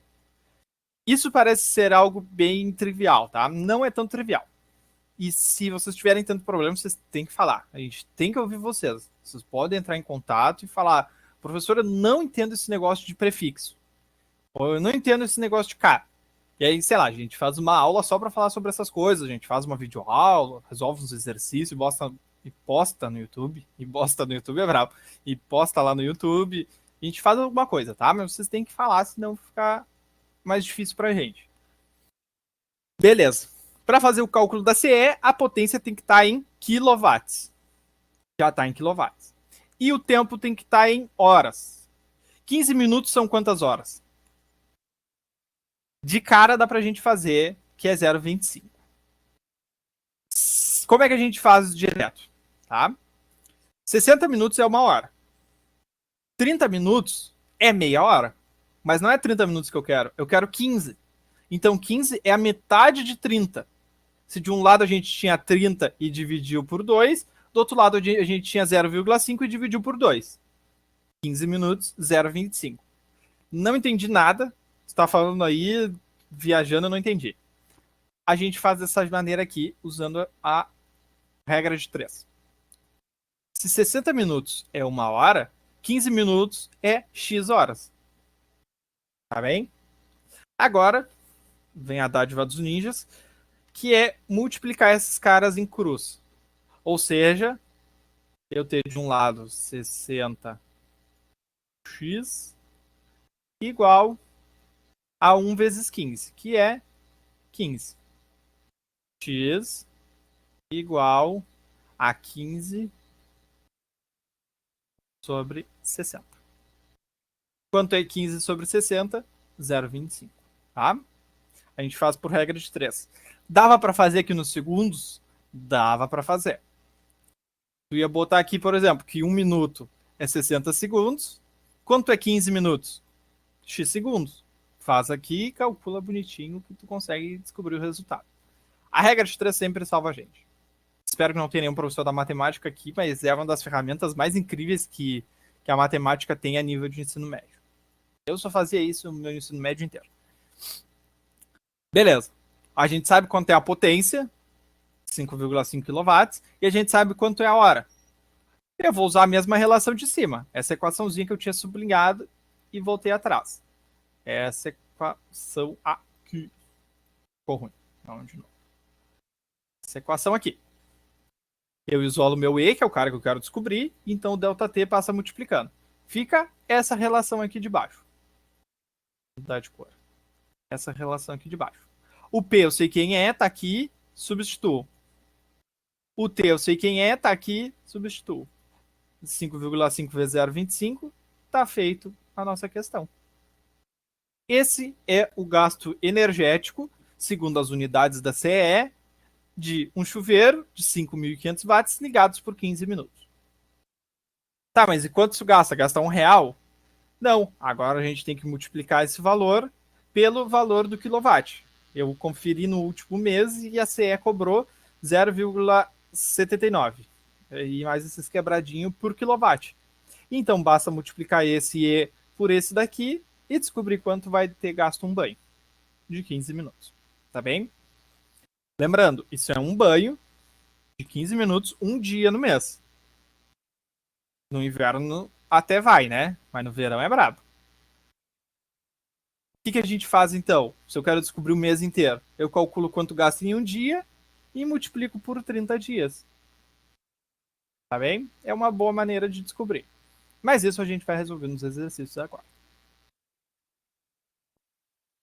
Isso parece ser algo bem trivial, tá? Não é tão trivial. E se vocês tiverem tanto problema, vocês têm que falar. A gente tem que ouvir vocês. Vocês podem entrar em contato e falar: professor, eu não entendo esse negócio de prefixo. Ou eu não entendo esse negócio de K. E aí, sei lá, a gente faz uma aula só para falar sobre essas coisas. A gente faz uma videoaula, resolve uns exercícios e posta no YouTube. E posta no YouTube é bravo. E posta lá no YouTube. A gente faz alguma coisa, tá? Mas vocês têm que falar, senão ficar mais difícil pra gente. Beleza. Para fazer o cálculo da CE, a potência tem que estar em quilowatts. Já está em quilowatts. E o tempo tem que estar em horas. 15 minutos são quantas horas? De cara dá pra gente fazer que é 0,25. Como é que a gente faz direto? Tá? 60 minutos é 1 hora. 30 minutos é meia hora. Mas não é 30 minutos que eu quero. Eu quero 15. Então 15 é a metade de 30. Se de um lado a gente tinha 30 e dividiu por 2, do outro lado a gente tinha 0,5 e dividiu por 2. 15 minutos, 0,25. Não entendi nada. Você tá falando aí, viajando, eu não entendi. A gente faz dessa maneira aqui, usando a regra de 3. Se 60 minutos é 1 hora, 15 minutos é X horas. Tá bem? Agora, vem a dádiva dos ninjas. que é multiplicar esses caras em cruz. Ou seja, eu ter de um lado 60x igual a 1 vezes 15, que é 15. X igual a 15 sobre 60. Quanto é 15 sobre 60? 0,25. Tá? A gente faz por regra de 3. Dava para fazer aqui nos segundos? Dava para fazer. Tu ia botar aqui, por exemplo, que 1 minuto é 60 segundos. Quanto é 15 minutos? X segundos. Faz aqui e calcula bonitinho que tu consegue descobrir o resultado. A regra de 3 sempre salva a gente. Espero que não tenha nenhum professor da matemática aqui, mas é uma das ferramentas mais incríveis que a matemática tem a nível de ensino médio. Eu só fazia isso no meu ensino médio inteiro. Beleza. A gente sabe quanto é a potência, 5,5 kW, e a gente sabe quanto é a hora. Eu vou usar a mesma relação de cima, essa equaçãozinha que eu tinha sublinhado e voltei atrás. Essa equação aqui. Ficou ruim. Vamos de novo. Essa equação aqui. Eu isolo meu E, que é o cara que eu quero descobrir, então o ΔT passa multiplicando. Fica essa relação aqui de baixo. Mudar de cor. Essa relação aqui de baixo. O P eu sei quem é, tá aqui, substituo. O T eu sei quem é, tá aqui, substituo. 5,5 vezes 0,25, tá feito a nossa questão. Esse é o gasto energético, segundo as unidades da CEE, de um chuveiro de 5.500 watts ligados por 15 minutos. Tá, mas e quanto isso gasta? Gasta R$1? Não, agora a gente tem que multiplicar esse valor pelo valor do quilowatt. Eu conferi no último mês e a CE cobrou 0,79. E mais esses quebradinhos por quilowatt. Então basta multiplicar esse E por esse daqui e descobrir quanto vai ter gasto um banho de 15 minutos. Tá bem? Lembrando, isso é um banho de 15 minutos, um dia no mês. No inverno até vai, né? Mas no verão é brabo. O que a gente faz então? Se eu quero descobrir o mês inteiro, eu calculo quanto gasto em um dia e multiplico por 30 dias. Tá bem? É uma boa maneira de descobrir. Mas isso a gente vai resolver nos exercícios agora.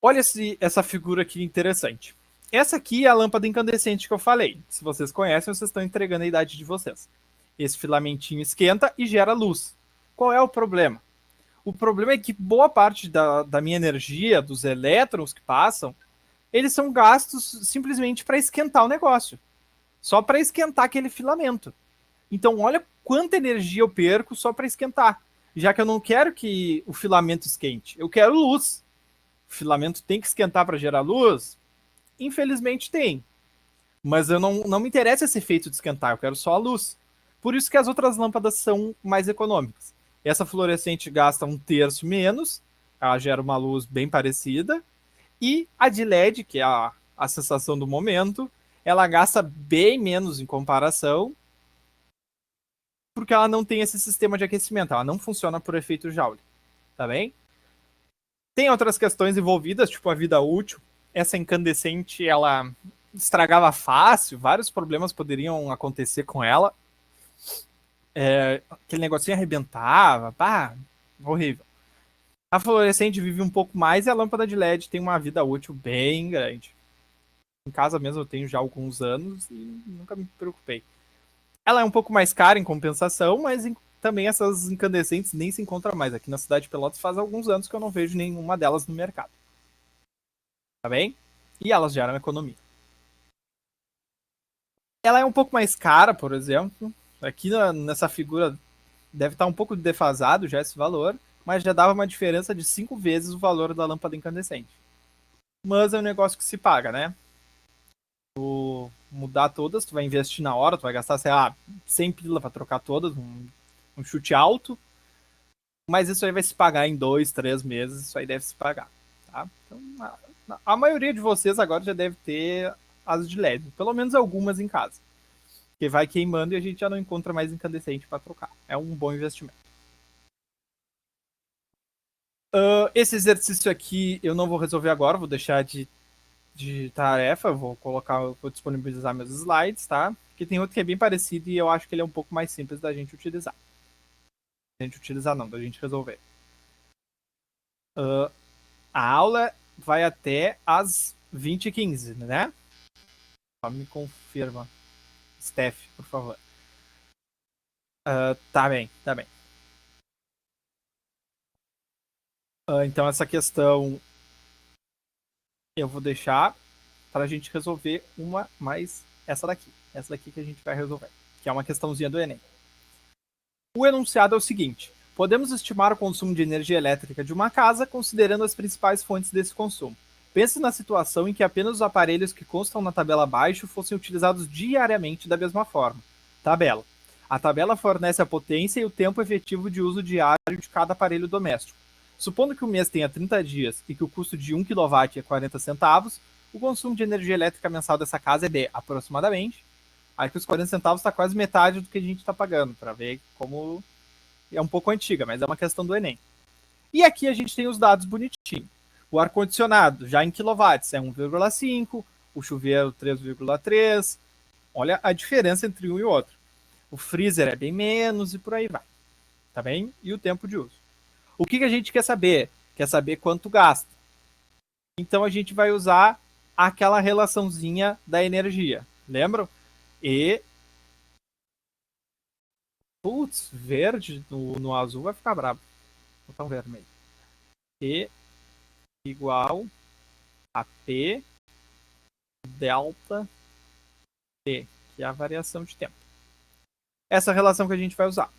Olha essa figura aqui interessante. Essa aqui é a lâmpada incandescente que eu falei. Se vocês conhecem, vocês estão entregando a idade de vocês. Esse filamentinho esquenta e gera luz. Qual é o problema? O problema é que boa parte da minha energia, dos elétrons que passam, eles são gastos simplesmente para esquentar o negócio. Só para esquentar aquele filamento. Então, olha quanta energia eu perco só para esquentar. Já que eu não quero que o filamento esquente, eu quero luz. O filamento tem que esquentar para gerar luz? Infelizmente tem. Mas eu não me interessa esse efeito de esquentar, eu quero só a luz. Por isso que as outras lâmpadas são mais econômicas. Essa fluorescente gasta 1/3 menos, ela gera uma luz bem parecida. E a de LED, que é a sensação do momento, ela gasta bem menos em comparação, porque ela não tem esse sistema de aquecimento, ela não funciona por efeito Joule, tá bem? Tem outras questões envolvidas, tipo a vida útil. Essa incandescente, ela estragava fácil, vários problemas poderiam acontecer com ela. Aquele negocinho arrebentava, pá, horrível. A fluorescente vive um pouco mais e a lâmpada de LED tem uma vida útil bem grande. Em casa mesmo eu tenho já alguns anos e nunca me preocupei. Ela é um pouco mais cara em compensação, mas também essas incandescentes nem se encontram mais. Aqui na cidade de Pelotas faz alguns anos que eu não vejo nenhuma delas no mercado. Tá bem? E elas geram economia. Ela é um pouco mais cara, por exemplo. Aqui nessa figura deve estar um pouco defasado já esse valor, mas já dava uma diferença de 5 vezes o valor da lâmpada incandescente. Mas é um negócio que se paga, né? Tu mudar todas, tu vai investir na hora, tu vai gastar, sei lá, 100 pila para trocar todas, um chute alto, mas isso aí vai se pagar em 2, 3 meses, isso aí deve se pagar, tá? Então, a maioria de vocês agora já deve ter as de LED, pelo menos algumas em casa. Que vai queimando e a gente já não encontra mais incandescente para trocar. É um bom investimento. Esse exercício aqui eu não vou resolver agora, vou deixar de de tarefa, vou disponibilizar meus slides, tá? Porque tem outro que é bem parecido e eu acho que ele é um pouco mais simples da gente utilizar. Da gente resolver. A aula vai até às 20h15, né? Só me confirma. Steph, por favor. Tá bem, tá bem. Então essa questão eu vou deixar para a gente resolver uma mais essa daqui. Essa daqui que a gente vai resolver, que é uma questãozinha do Enem. O enunciado é o seguinte: podemos estimar o consumo de energia elétrica de uma casa considerando as principais fontes desse consumo. Pense na situação em que apenas os aparelhos que constam na tabela abaixo fossem utilizados diariamente da mesma forma. Tabela. A tabela fornece a potência e o tempo efetivo de uso diário de cada aparelho doméstico. Supondo que o mês tenha 30 dias e que o custo de 1 kW é 40 centavos, o consumo de energia elétrica mensal dessa casa é de aproximadamente. Aí que os 40 centavos está quase metade do que a gente está pagando, para ver como é um pouco antiga, mas é uma questão do Enem. E aqui a gente tem os dados bonitinhos. O ar-condicionado, já em quilowatts, é 1,5, o chuveiro 3,3. Olha a diferença entre um e o outro. O freezer é bem menos e por aí vai. Tá bem? E o tempo de uso. O que a gente quer saber? Quer saber quanto gasta. Então a gente vai usar aquela relaçãozinha da energia. Lembram? E. Putz, verde no azul vai ficar brabo. Vou botar um vermelho. E igual a P delta T, que é a variação de tempo. Essa relação que a gente vai usar.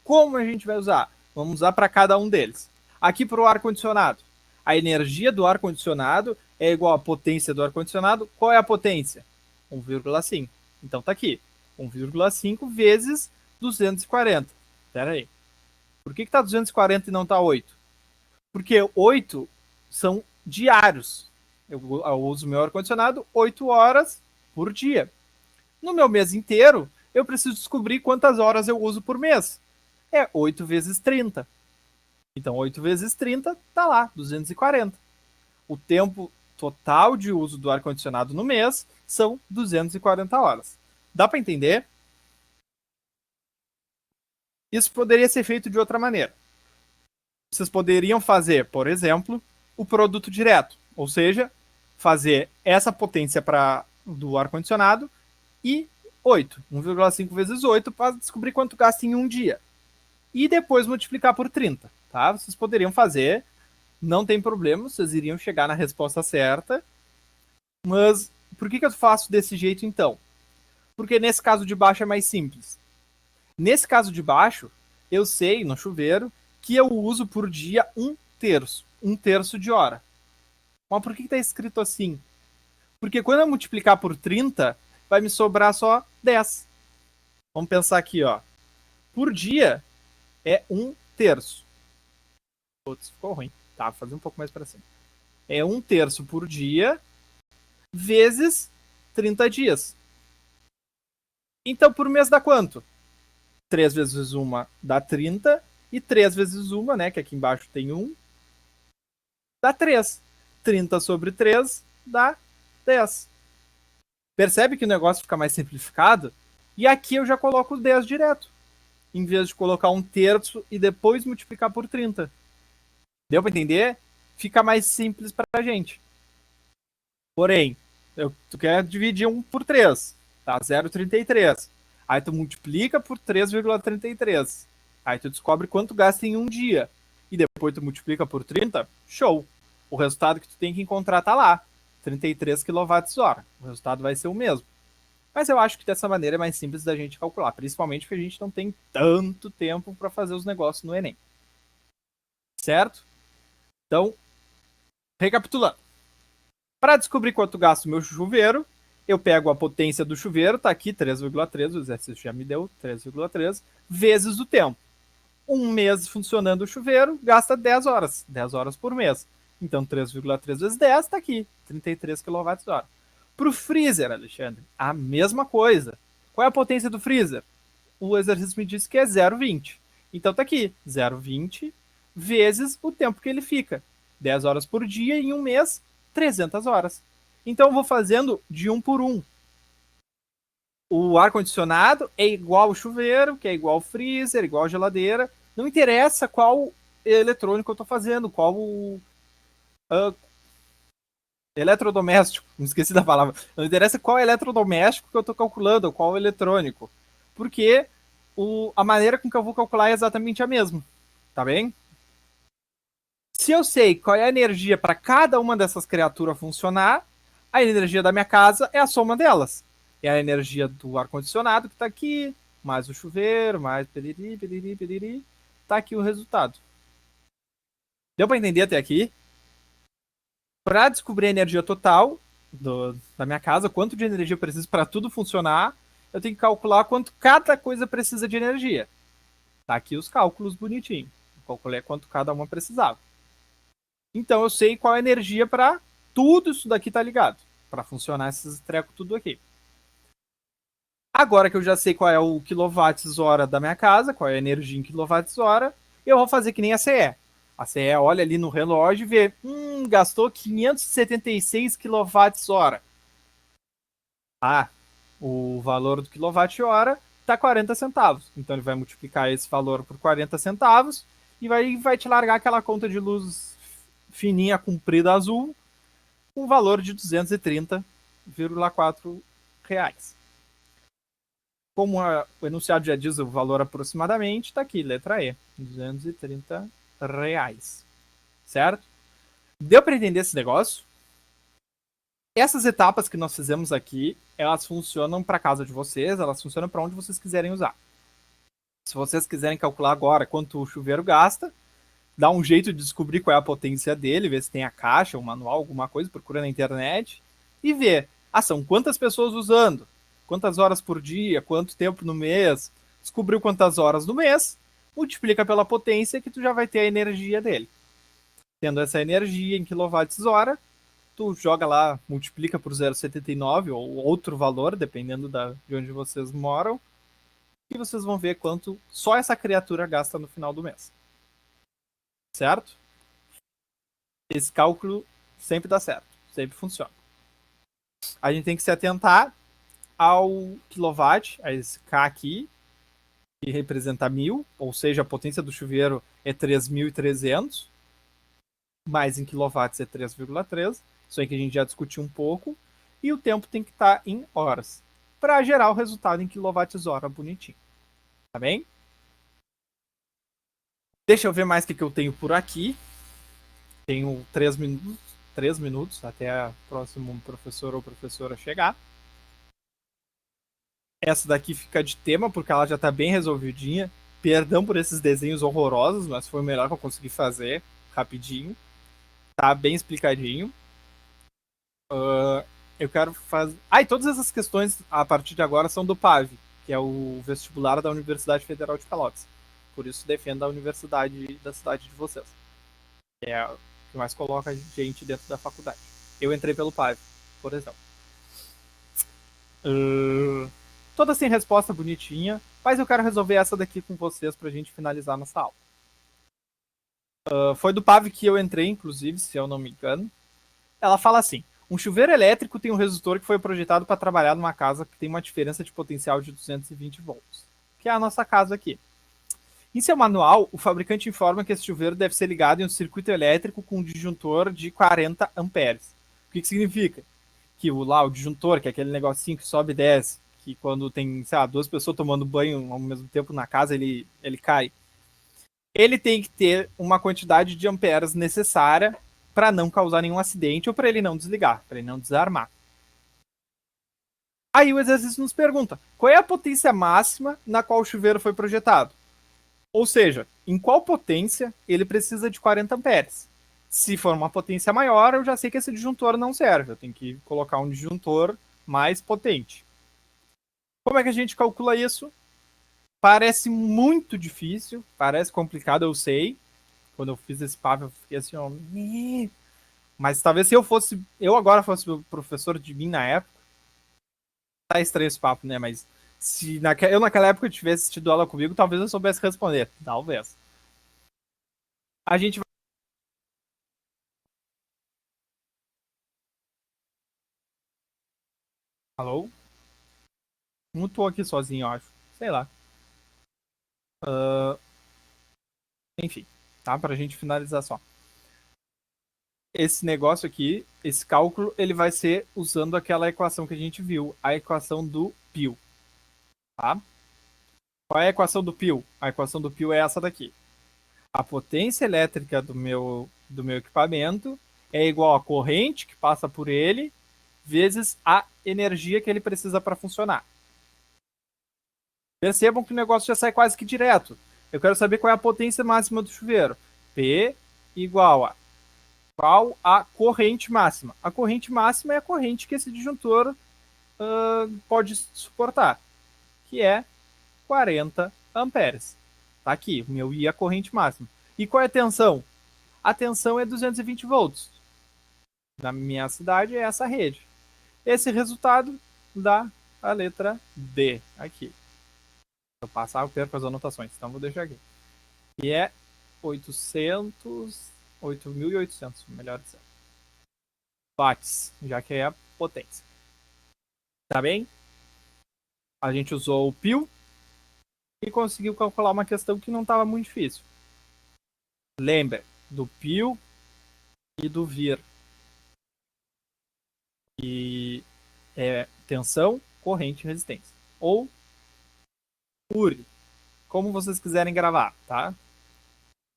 Como a gente vai usar? Vamos usar para cada um deles. Aqui para o ar-condicionado. A energia do ar-condicionado é igual à potência do ar-condicionado. Qual é a potência? 1,5. Então tá aqui. 1,5 vezes 240. Espera aí. Por que tá 240 e não tá 8? Porque 8 são diários. Eu uso meu ar-condicionado 8 horas por dia. No meu mês inteiro, eu preciso descobrir quantas horas eu uso por mês. É 8 vezes 30. Então, 8 vezes 30 tá lá, 240. O tempo total de uso do ar-condicionado no mês são 240 horas. Dá para entender? Isso poderia ser feito de outra maneira. Vocês poderiam fazer, por exemplo, o produto direto, ou seja, fazer essa potência do ar-condicionado e 8, 1,5 vezes 8 para descobrir quanto gasta em um dia. E depois multiplicar por 30, tá? Vocês poderiam fazer, não tem problema, vocês iriam chegar na resposta certa. Mas por que eu faço desse jeito então? Porque nesse caso de baixo é mais simples. Nesse caso de baixo, eu sei, no chuveiro, que eu uso por dia 1/3 de hora. Mas por que está escrito assim? Porque quando eu multiplicar por 30, vai me sobrar só 10. Vamos pensar aqui, ó. Por dia é 1/3. Putz, ficou ruim. Tá, vou fazer um pouco mais para cima. É 1/3 por dia vezes 30 dias. Então, por mês dá quanto? 3 vezes 1 dá 30. E 3 vezes 1, né, que aqui embaixo tem 1, dá 3. 30 sobre 3 dá 10. Percebe que o negócio fica mais simplificado? E aqui eu já coloco 10 direto, em vez de colocar 1/3 e depois multiplicar por 30. Deu para entender? Fica mais simples para a gente. Porém, tu quer dividir 1 por 3, tá? 0,33. Aí tu multiplica por 3,33. Aí tu descobre quanto gasta em um dia. E depois tu multiplica por 30, show. O resultado que tu tem que encontrar tá lá. 33 kWh. O resultado vai ser o mesmo. Mas eu acho que dessa maneira é mais simples da gente calcular. Principalmente porque a gente não tem tanto tempo para fazer os negócios no Enem. Certo? Então, recapitulando. Para descobrir quanto gasta o meu chuveiro, eu pego a potência do chuveiro, tá aqui 3,3, o exercício já me deu 3,3, vezes o tempo. Um mês funcionando o chuveiro gasta 10 horas, 10 horas por mês. Então 3,3 vezes 10 está aqui, 33 kWh. Para o freezer, Alexandre, a mesma coisa. Qual é a potência do freezer? O exercício me disse que é 0,20. Então está aqui, 0,20 vezes o tempo que ele fica. 10 horas por dia em um mês, 300 horas. Então eu vou fazendo de um por um. O ar-condicionado é igual ao chuveiro, que é igual ao freezer, igual à geladeira. Não interessa qual eletrônico eu estou fazendo, qual eletrodoméstico, me esqueci da palavra. Não interessa qual eletrodoméstico que eu estou calculando, qual eletrônico. Porque a maneira com que eu vou calcular é exatamente a mesma. Tá bem? Se eu sei qual é a energia para cada uma dessas criaturas funcionar, a energia da minha casa é a soma delas. É a energia do ar-condicionado que está aqui, mais o chuveiro, mais periri, periri, periri. Tá aqui o resultado. Deu para entender até aqui? Para descobrir a energia total da minha casa, quanto de energia eu preciso para tudo funcionar, eu tenho que calcular quanto cada coisa precisa de energia. Tá aqui os cálculos bonitinho. Eu calculei quanto cada uma precisava. Então eu sei qual é a energia para tudo isso daqui tá ligado, para funcionar esses trecos tudo aqui. Agora que eu já sei qual é o quilowatts-hora da minha casa, qual é a energia em quilowatts-hora, eu vou fazer que nem a CE. A CE olha ali no relógio e vê, gastou 576 kWh. Ah, o valor do quilowatt-hora está 40 centavos. Então ele vai multiplicar esse valor por 40 centavos e vai te largar aquela conta de luz fininha, comprida, azul, com um valor de 230,4 reais. Como o enunciado já diz o valor aproximadamente, está aqui, letra E, 230 reais. Certo? Deu para entender esse negócio? Essas etapas que nós fizemos aqui, elas funcionam para a casa de vocês, elas funcionam para onde vocês quiserem usar. Se vocês quiserem calcular agora quanto o chuveiro gasta, dá um jeito de descobrir qual é a potência dele, ver se tem a caixa, o manual, alguma coisa, procura na internet e ver, são quantas pessoas usando, quantas horas por dia, quanto tempo no mês, descobriu quantas horas no mês, multiplica pela potência que tu já vai ter a energia dele. Tendo essa energia em quilowatts-hora, tu joga lá, multiplica por 0,79 ou outro valor, dependendo de onde vocês moram, e vocês vão ver quanto só essa criatura gasta no final do mês. Certo? Esse cálculo sempre dá certo, sempre funciona. A gente tem que se atentar ao quilowatt, a esse K aqui, que representa 1000, ou seja, a potência do chuveiro é 3.300, mais em quilowatts é 3,3, isso aí que a gente já discutiu um pouco, e o tempo tem que estar em horas, para gerar o resultado em quilowatts-hora bonitinho. Tá bem? Deixa eu ver mais o que eu tenho por aqui. Tenho 3 minutos até o próximo professor ou professora chegar. Essa daqui fica de tema, porque ela já tá bem resolvidinha. Perdão por esses desenhos horrorosos, mas foi o melhor que eu consegui fazer rapidinho. Tá bem explicadinho. Eu quero fazer. E todas essas questões a partir de agora são do PAV, que é o vestibular da Universidade Federal de Pelotas. Por isso defendo a universidade da cidade de vocês. Que é o que mais coloca gente dentro da faculdade. Eu entrei pelo PAV, por exemplo. Toda sem resposta bonitinha, mas eu quero resolver essa daqui com vocês pra gente finalizar nossa aula. Foi do PAV que eu entrei, inclusive, se eu não me engano. Ela fala assim: um chuveiro elétrico tem um resistor que foi projetado para trabalhar numa casa que tem uma diferença de potencial de 220 volts, que é a nossa casa aqui. Em seu manual, o fabricante informa que esse chuveiro deve ser ligado em um circuito elétrico com um disjuntor de 40 amperes. O que significa? Que o disjuntor, que é aquele negocinho que sobe e desce, que quando tem, sei lá, 2 pessoas tomando banho ao mesmo tempo na casa, ele cai. Ele tem que ter uma quantidade de amperes necessária para não causar nenhum acidente ou para ele não desligar, para ele não desarmar. Aí o exercício nos pergunta: qual é a potência máxima na qual o chuveiro foi projetado? Ou seja, em qual potência ele precisa de 40 amperes? Se for uma potência maior, eu já sei que esse disjuntor não serve. Eu tenho que colocar um disjuntor mais potente. Como é que a gente calcula isso? Parece muito difícil, parece complicado, eu sei. Quando eu fiz esse papo, eu fiquei assim, ó. Mas talvez se eu agora fosse o professor de mim na época, tá estranho esse papo, né? Mas se eu naquela época tivesse tido aula comigo, talvez eu soubesse responder. Talvez. A gente Alô? Não tô aqui sozinho, eu acho. Sei lá. Enfim, tá? Pra gente finalizar só. Esse negócio aqui, esse cálculo, ele vai ser usando aquela equação que a gente viu, a equação do Pio, tá? Qual é a equação do Pio? A equação do Pio é essa daqui. A potência elétrica do meu equipamento é igual à corrente que passa por ele vezes a energia que ele precisa para funcionar. Percebam que o negócio já sai quase que direto. Eu quero saber qual é a potência máxima do chuveiro. P igual a qual a corrente máxima. A corrente máxima é a corrente que esse disjuntor pode suportar, que é 40 amperes. Tá aqui, o meu I é a corrente máxima. E qual é a tensão? A tensão é 220 volts. Na minha cidade é essa rede. Esse resultado dá a letra D aqui. Se eu passar, eu perco as anotações, então vou deixar aqui. E é 8.800, melhor dizendo, watts, já que é a potência. Tá bem? A gente usou o pio e conseguiu calcular uma questão que não estava muito difícil. Lembra do pio e do vir. E é tensão, corrente e resistência. Ou URI, como vocês quiserem gravar, tá?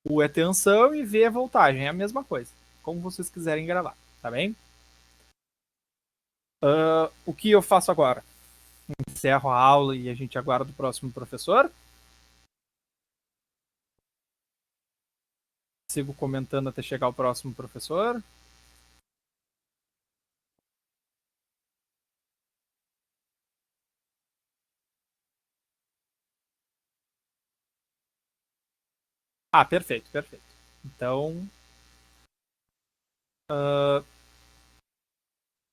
U é tensão e V é voltagem, é a mesma coisa. Como vocês quiserem gravar, tá bem? O que eu faço agora? Encerro a aula e a gente aguarda o próximo professor. Sigo comentando até chegar o próximo professor. Ah, perfeito, perfeito. Então,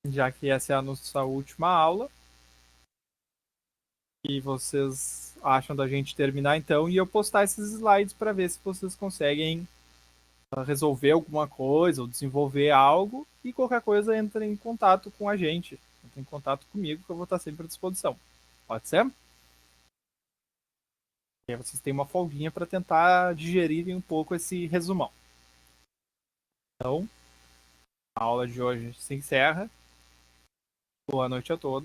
já que essa é a nossa última aula, e vocês acham da gente terminar então, e eu postar esses slides para ver se vocês conseguem resolver alguma coisa ou desenvolver algo, e qualquer coisa entre em contato com a gente, entre em contato comigo, que eu vou estar sempre à disposição. Pode ser? E aí vocês têm uma folguinha para tentar digerirem um pouco esse resumão. Então, a aula de hoje se encerra. Boa noite a todos.